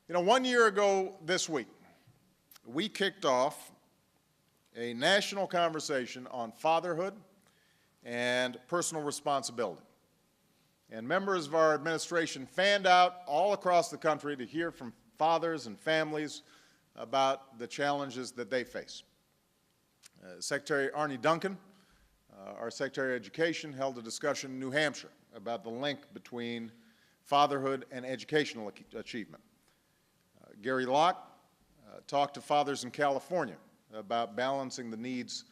1 year ago this week, we kicked off a national conversation on fatherhood and personal responsibility. And members of our administration fanned out all across the country to hear from fathers and families about the challenges that they face. Secretary Arne Duncan, our Secretary of Education, held a discussion in New Hampshire about the link between fatherhood and educational achievement. Gary Locke talked to fathers in California about balancing the needs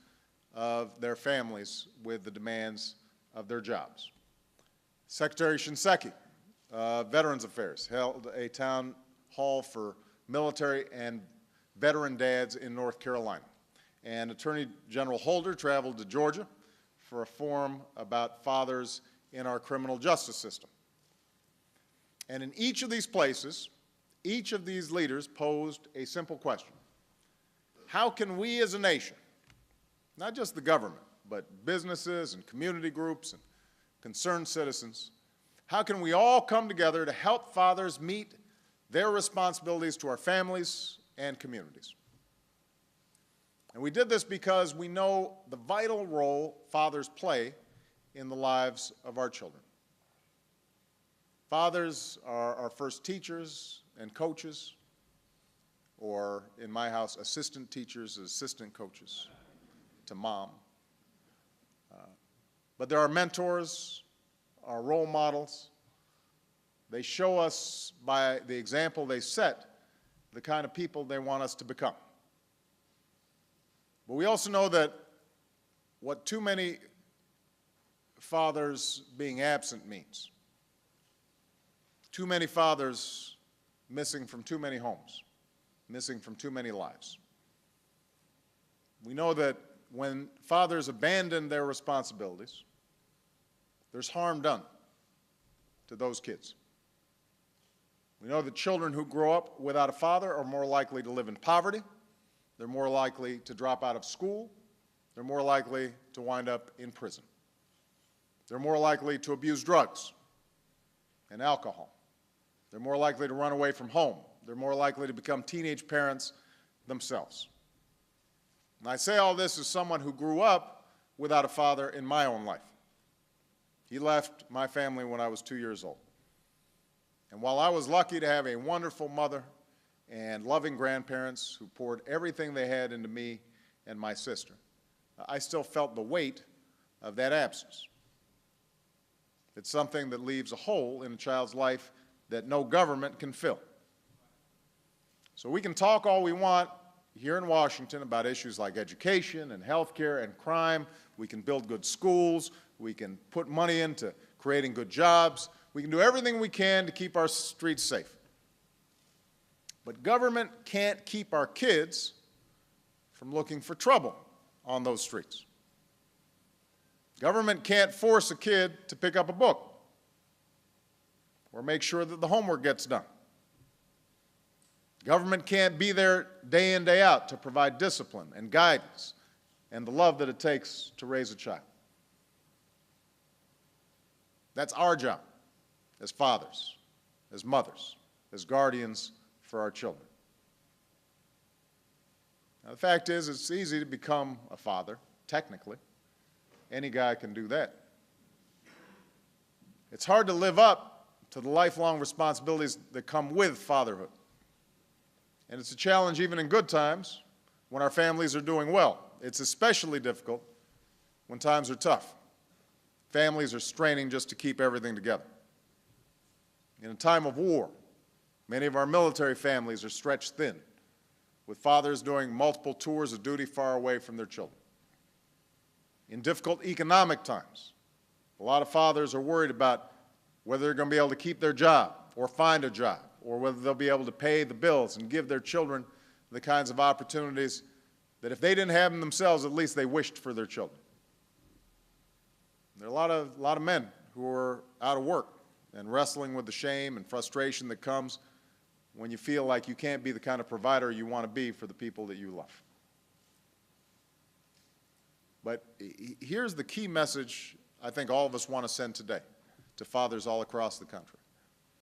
of their families with the demands of their jobs. Secretary Shinseki, Veterans Affairs, held a town hall for military and veteran dads in North Carolina. And Attorney General Holder traveled to Georgia for a forum about fathers in our criminal justice system. And in each of these places, each of these leaders posed a simple question. How can we as a nation, not just the government, but businesses and community groups and concerned citizens, how can we all come together to help fathers meet their responsibilities to our families and communities? And we did this because we know the vital role fathers play in the lives of our children. Fathers are our first teachers and coaches, or in my house, assistant teachers, assistant coaches to mom. But they're our mentors, our role models. They show us by the example they set the kind of people they want us to become. But we also know that what too many fathers being absent means. Too many fathers missing from too many homes, missing from too many lives. We know that when fathers abandon their responsibilities, there's harm done to those kids. We know that children who grow up without a father are more likely to live in poverty. They're more likely to drop out of school. They're more likely to wind up in prison. They're more likely to abuse drugs and alcohol. They're more likely to run away from home. They're more likely to become teenage parents themselves. And I say all this as someone who grew up without a father in my own life. He left my family when I was 2 years old. And while I was lucky to have a wonderful mother and loving grandparents who poured everything they had into me and my sister, I still felt the weight of that absence. It's something that leaves a hole in a child's life that no government can fill. So we can talk all we want here in Washington about issues like education and health care and crime. We can build good schools. We can put money into creating good jobs. We can do everything we can to keep our streets safe. But government can't keep our kids from looking for trouble on those streets. Government can't force a kid to pick up a book or make sure that the homework gets done. Government can't be there day in, day out to provide discipline and guidance and the love that it takes to raise a child. That's our job as fathers, as mothers, as guardians for our children. Now, the fact is, it's easy to become a father, technically. Any guy can do that. It's hard to live up to the lifelong responsibilities that come with fatherhood. And it's a challenge even in good times when our families are doing well. It's especially difficult when times are tough. Families are straining just to keep everything together. In a time of war, many of our military families are stretched thin, with fathers doing multiple tours of duty far away from their children. In difficult economic times, a lot of fathers are worried about whether they're going to be able to keep their job or find a job, or whether they'll be able to pay the bills and give their children the kinds of opportunities that if they didn't have them themselves, at least they wished for their children. There are a lot of men who are out of work and wrestling with the shame and frustration that comes when you feel like you can't be the kind of provider you want to be for the people that you love. But here's the key message I think all of us want to send today to fathers all across the country.